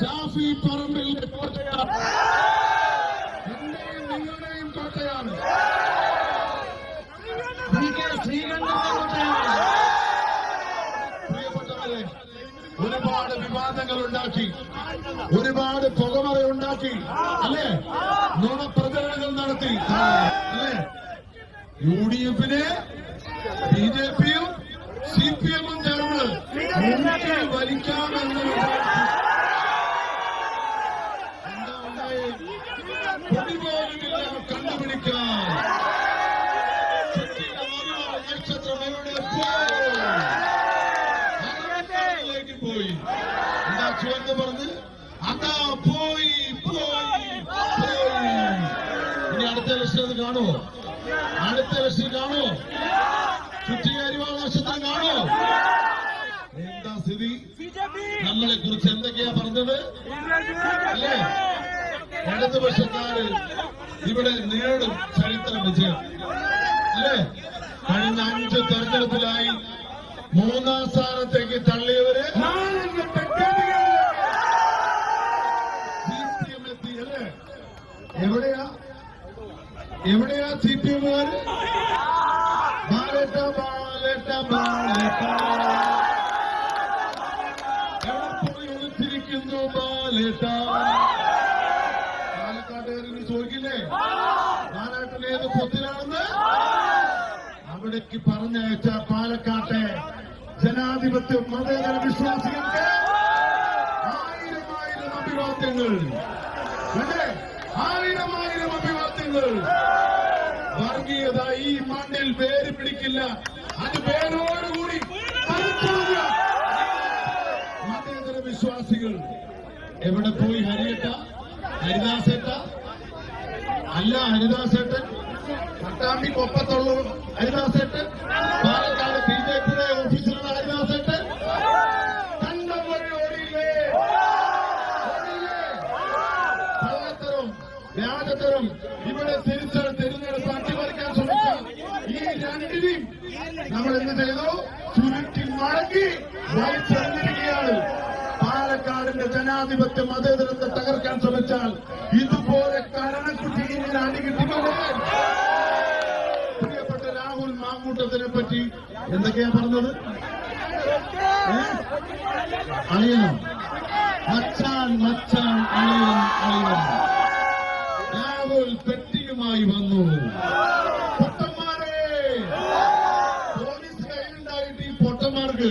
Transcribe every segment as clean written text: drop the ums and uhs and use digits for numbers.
ഷാഫി പറമ്പിലിന്റെ കോട്ടയാണ്, എന്റെയും നിങ്ങളുടെയും കോട്ടയാണ്, ശ്രീകണ്ഠന്റെ കോട്ടയാണ്. പ്രിയപ്പെട്ടവരെ, ഒരുപാട് വിവാദങ്ങൾ ഉണ്ടാക്കി, ഒരുപാട് പുകമറ ഉണ്ടാക്കി, അല്ലേ? നുണപ്രചരണങ്ങൾ നടത്തി, അല്ലേ? UDF-നെ BJP-യും CPM-ഉം ചേർന്ന് മുന്നിൽ വലിക്കാമെന്ന് എന്താ ഉണ്ടായി? പൊടിപോലുമില്ല കണ്ടുപിടിക്കാൻ. നക്ഷത്രം എവിടെ പോയി? എന്താ ചുവന്ന് പറഞ്ഞ് അതാ പോയി പോയി പോയി. ഇനി അടുത്ത ഇലക്ഷൻ കാണുമോ? അടുത്ത ഇലക്ഷൻ കാണുമോ? ചുറ്റികരിവാൾ നക്ഷത്രം കാണുമോ? എന്താ സ്ഥിതി? നമ്മളെ കുറിച്ച് എന്തൊക്കെയാ പറഞ്ഞത്, അല്ലേ? ഇടതുപക്ഷക്കാര് ഇവിടെ നേടും ചരിത്ര വിജയം, അല്ലേ? കഴിഞ്ഞ 5 തെരഞ്ഞെടുപ്പിലായി 3ാം സ്ഥാനത്തേക്ക് തള്ളിയവര് CPM എത്തി, അല്ലേ? എവിടെയാ CPM-കാര്? ബാലറ്റ ബാലറ്റ ബാലറ്റ എവിടെ പോയി ഒളിച്ചിരിക്കുന്നു ബാലറ്റ? പാലക്കാട്ടുകാരിന് ചോദിക്കില്ലേ ബാലേട്ടൻ ഏത് പൊത്തിലാണെന്ന്? അവിടേക്ക് പറഞ്ഞയച്ച പാലക്കാട്ടെ ജനാധിപത്യ മതേതര വിശ്വാസികൾക്ക് 1000 അഭിവാദ്യങ്ങൾ, അല്ലേ? 1000 അഭിവാദ്യങ്ങൾ. വർഗീയത ഈ മണ്ണിൽ വേര് പിടിക്കില്ല, അത് വേരോടുകൂടി മതേതര വിശ്വാസികൾ. എവിടെ പോയി ഹരിദാസേട്ട? അല്ല, ഹരിദാസേട്ടൻ പട്ടാമ്പിക്കൊപ്പത്തുള്ള ഹരിദാസേട്ടൻ, പാലക്കാട് BJP-യുടെ ഓഫീസിലുള്ള ഹരിദാസേട്ടൻ കണ്ടം വഴി ഓടിയില്ലേ? കള്ളത്തരം, വ്യാജത്തരം ഇവിടെ തിരുനെടുപ്പ് അട്ടിമറിക്കാൻ ശ്രമിച്ച ഈ രണ്ടിനെയും നമ്മൾ എന്ത് ചെയ്തു? ചുരുട്ടി മടക്കി വലിച്ചെറിഞ്ഞിരിക്കുകയാണ്. പാലക്കാടിന്റെ ജനാധിപത്യ മതേതരത്തെ തകർക്കാൻ ശ്രമിച്ചാൽ ഇതുപോലെ കരണക്കുട്ടിയിൽ അടികിട്ടിപ്പോകാൻ. പ്രിയപ്പെട്ട രാഹുൽ മാങ്കൂട്ടത്തിനെ പറ്റി എന്തൊക്കെയാ പറഞ്ഞത്? അളിയനം, മച്ചാൻ മച്ചാൻ, അളിയൻ അളിയൻ. രാഹുൽ പെട്ടിയുമായി വന്നു. പൊട്ടന്മാരെ, പോലീസ് കയ്യിലുണ്ടായിട്ട് ഈ പൊട്ടന്മാർക്ക്,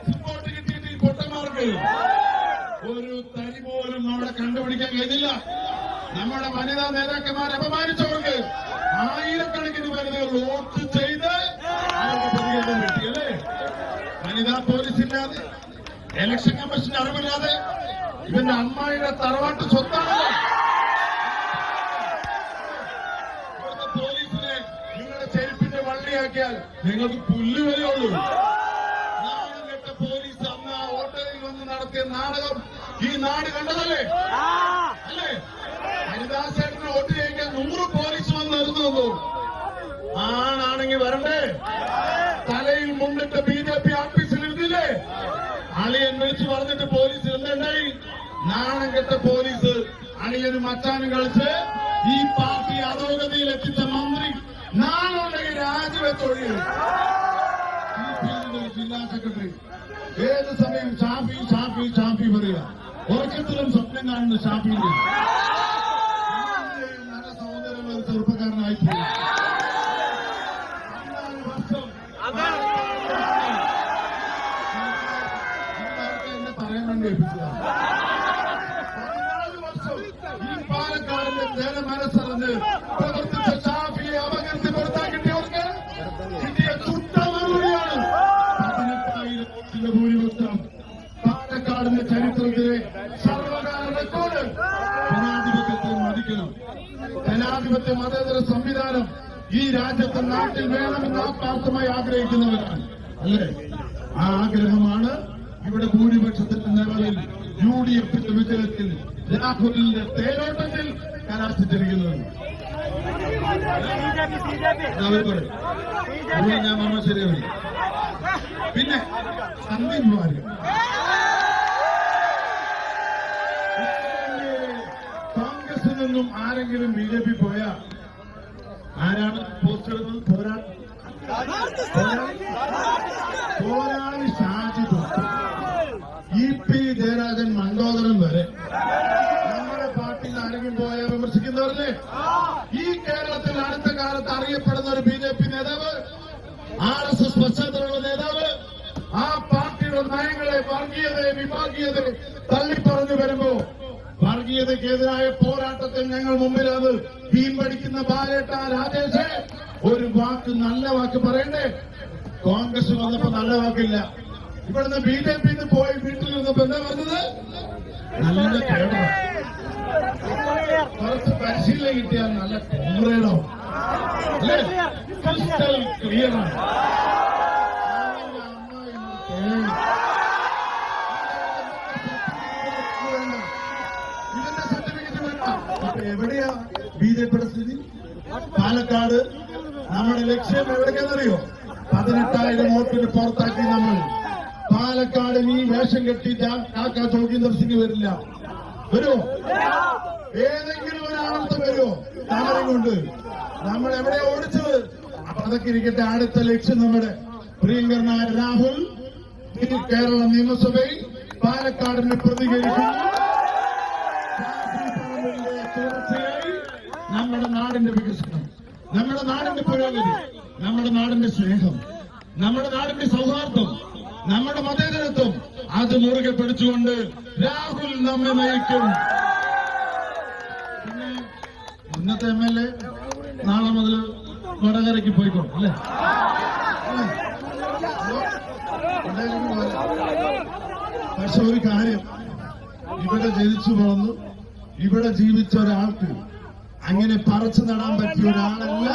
സപ്പോർട്ട് കിട്ടിയിട്ട് ഈ പൊട്ടന്മാർക്ക് ഒരു തരി പോലും അവിടെ കണ്ടുപിടിക്കാൻ കഴിഞ്ഞില്ല. നമ്മുടെ വനിതാ നേതാക്കന്മാരെ അപമാനിച്ചവർക്ക് 1000കണക്കിന് വനിതകൾ വോട്ട് ചെയ്ത് അവർക്ക് പ്രതികരണം കിട്ടി, അല്ലേ? വനിതാ പോലീസില്ലാതെ, ഇലക്ഷൻ കമ്മീഷന്റെ അറിവില്ലാതെ ഇവന്റെ അമ്മായിയുടെ തറവാട്ട് സ്വത്താണല്ലോ. ഇവിടുത്തെ പോലീസിനെ നിങ്ങളുടെ ചെരുപ്പിന്റെ വള്ളിയാക്കിയാൽ നിങ്ങൾക്ക് പുല്ല് വരെയുള്ളൂ. നാണം കെട്ട പോലീസ് അന്ന് ആ ഹോട്ടലിൽ വന്ന് നടത്തിയ നാടകം ഈ നാട് കണ്ടതല്ലേ, അല്ലേ? ഹരിദാസേട്ടന് വോട്ട് ചെയ്യിക്കാൻ 100 പോലീസ് വന്ന് നിർന്നു. ആണാണെങ്കിൽ വരണ്ടേ? തലയിൽ മുണ്ടിട്ട് BJP ഓഫീസിൽ ഇരുന്നില്ലേ? അളിയൻ വിളിച്ചു പറഞ്ഞിട്ട് പോലീസ് എന്തുണ്ടായി? നാണം കെട്ട പോലീസ് അളിയനും അച്ചാനും കളിച്ച് ഈ പാർട്ടി അധോഗതിയിൽ എത്തിച്ച മന്ത്രി നാളുണ്ടെങ്കിൽ രാജിവെച്ചൊഴിയും. ജില്ലാ സെക്രട്ടറി ഏത് സമയം ഷാഫി ഷാഫി ഷാഫി പറയുക. ഉറക്കത്തിലും സ്വപ്നം കാണുന്ന ഷാഫിന്റെ നല്ല സഹോദരൻ ചെറുപ്പക്കാരനായിപ്പോയി. 14 വർഷം എന്നെ പറയാൻ വേണ്ടി ഏൽപ്പിച്ചതാണ്. 14 വർഷം ഈ പാലക്കാടിന്റെ നേരെ മനസ്സറിഞ്ഞ് പ്രവർത്തിച്ച ഷാഫിയെ അപകീർത്തി പുറത്താൻ കിട്ടിയവർക്ക് കിട്ടിയ ചുട്ട മറുപടിയാണ് 18,000 വോട്ടിന്റെ ഭൂരിപക്ഷം. പാലക്കാടിന്റെ ചരിത്രത്തിലെ സർവകാല റെക്കോർഡ്. ജനാധിപത്യത്തെ മതിക്കണം. ജനാധിപത്യ മതേതര സംവിധാനം ഈ രാജ്യത്തെ നാട്ടിൽ വേണമെന്ന് ആത്മാർത്ഥമായി ആഗ്രഹിക്കുന്നവരാണ്, അല്ലേ? ആ ആഗ്രഹമാണ് ഇവിടെ ഭൂരിപക്ഷത്തിന്റെ നിലവിൽ UDF-ന്റെ വിജയത്തിൽ രാഹുലിന്റെ തേരോട്ടത്തിൽ കലാശിച്ചിരിക്കുന്നത്. ഞാൻ പറഞ്ഞ ശരിയാണ്. പിന്നെ സന്ദീപ് വാര്യർ എങ്ങും ആരെങ്കിലും BJP പോയാ ആരാണ് പോസ്റ്റ് ഇടുന്നത്? പോരാളി ഷാജി തൊട്ട് EP ജയരാജൻ മണ്ടോദരൻ വരെ നമ്മുടെ പാർട്ടിയിൽ ആരെങ്കിലും പോയാൽ വിമർശിക്കുന്നവരല്ലേ? ഈ കേരളത്തിൽ അടുത്ത കാലത്ത് അറിയപ്പെടുന്ന ഒരു BJP നേതാവ്, RSS പശ്ചാത്തലമുള്ള നേതാവ്, ആ പാർട്ടിയുടെ നയങ്ങളെ, വർഗീയതയെ, വിഭാഗീയതയെ തള്ളിപ്പറഞ്ഞു വരുമ്പോ വർഗീയതയ്ക്കെതിരായ പോരാട്ടത്തിൽ ഞങ്ങൾ മുമ്പിലാണ്. ടീം പഠിക്കുന്ന ബാലേട്ട രാജേഷ് ഒരു വാക്ക്, നല്ല വാക്ക് പറയണ്ടേ? കോൺഗ്രസ് വന്നപ്പോ നല്ല വാക്കില്ല. ഇവിടുന്ന് BJP പോയി വീട്ടിൽ നിന്നപ്പോ എന്താ പറഞ്ഞത്? നല്ല കേരളം, കുറച്ച് പരിശീലനം കിട്ടിയാൽ നല്ല കോൺഗ്രേഡോ അല്ലേ? ക്രിസ്റ്റൽ ക്ലിയറാണ്. ഇതിന്റെ സർട്ടിഫിക്കറ്റ് വേണ്ട. അപ്പൊ എവിടെയാ BJPയുടെ സ്ഥിതി? പാലക്കാട് നമ്മുടെ ലക്ഷ്യം എവിടേക്കെന്നറിയോ? 18,000 വോട്ടിന് പുറത്താക്കി നമ്മൾ. പാലക്കാട് ഈ വേഷം കെട്ടി കാക്ക ചോദ്യം സിംഗ് വരില്ല. വരുമോ? ഏതെങ്കിലും ഒരാളത്ത് വരുമോ? താമരം കൊണ്ട് നമ്മൾ എവിടെ ഓടിച്ചത്? അപ്പൊ അതൊക്കെ ഇരിക്കട്ടെ. അടുത്ത ലക്ഷ്യം നമ്മുടെ പ്രിയങ്കരനായ രാഹുൽ കേരള നിയമസഭയിൽ പാലക്കാടിനെ പ്രതികരിക്കുന്നു. തീർച്ചയായി നമ്മുടെ നാടിന്റെ വികസനം, നമ്മുടെ നാടിന്റെ പുരോഗതി, നമ്മുടെ നാടിന്റെ സ്നേഹം, നമ്മുടെ നാടിന്റെ സൗഹാർദ്ദം, നമ്മുടെ മതേതരത്വം അത് മുറുകെ പിടിച്ചുകൊണ്ട് രാഹുൽ നമ്മെ നയിക്കും. പിന്നെ ഇന്നത്തെ MLA നാളെ മുതൽ വടകരയ്ക്ക് പോയിക്കോളും അല്ലേ? പക്ഷെ ഒരു കാര്യം, ഇവിടെ ജനിച്ചു വളർന്നു ഇവിടെ ജീവിച്ച ഒരാൾക്ക് അങ്ങനെ പറിച്ചു നടാൻ പറ്റിയ ഒരാളല്ല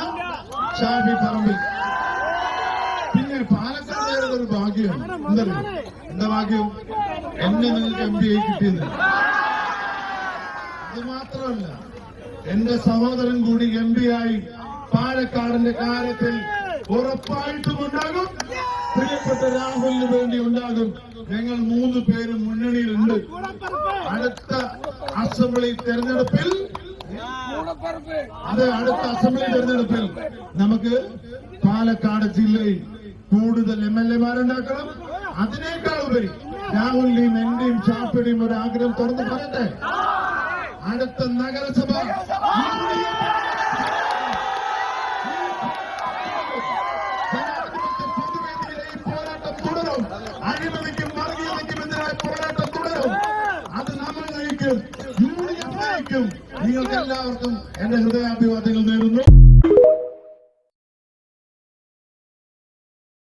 ഷാഫി പറമ്പിൽ. പിന്നെ പാലക്കാട് ഒരു ഭാഗ്യമാണ്. എന്താ ഭാഗ്യം? എന്നെ നിങ്ങൾക്ക് MP ആയി കിട്ടിയത്. അത് മാത്രമല്ല, എന്റെ സഹോദരൻ കൂടി MP ആയി പാലക്കാടിന്റെ കാര്യത്തിൽ ഉറപ്പായിട്ടും ഉണ്ടാകും. പ്രിയപ്പെട്ട രാഹുലിന് വേണ്ടി ഉണ്ടാകും. ഞങ്ങൾ 3 പേരും മുന്നണിയിലുണ്ട്. അടുത്ത അസംബ്ലി തെരഞ്ഞെടുപ്പിൽ നമുക്ക് പാലക്കാട് ജില്ലയിൽ കൂടുതൽ MLA-മാരുണ്ടാക്കണം. അതിനേക്കാൾ ഉപരി രാഹുലിന്റെയും എന്റെയും ഷാഫിയുടെയും ഒരു ആഗ്രഹം തുറന്നു പറയട്ടെ. അടുത്ത നഗരസഭ പോരാട്ടം തുടരും. അഴിമതിക്കും വർഗീയതയ്ക്കും എതിരായ പോരാട്ടം തുടരും. അത് നമ്മൾ നയിക്കും, UDF നയിക്കും. നിങ്ങൾക്ക് എല്ലാവർക്കും എന്റെ ഹൃദയാഭിവാദ്യങ്ങൾ നേരുന്നു.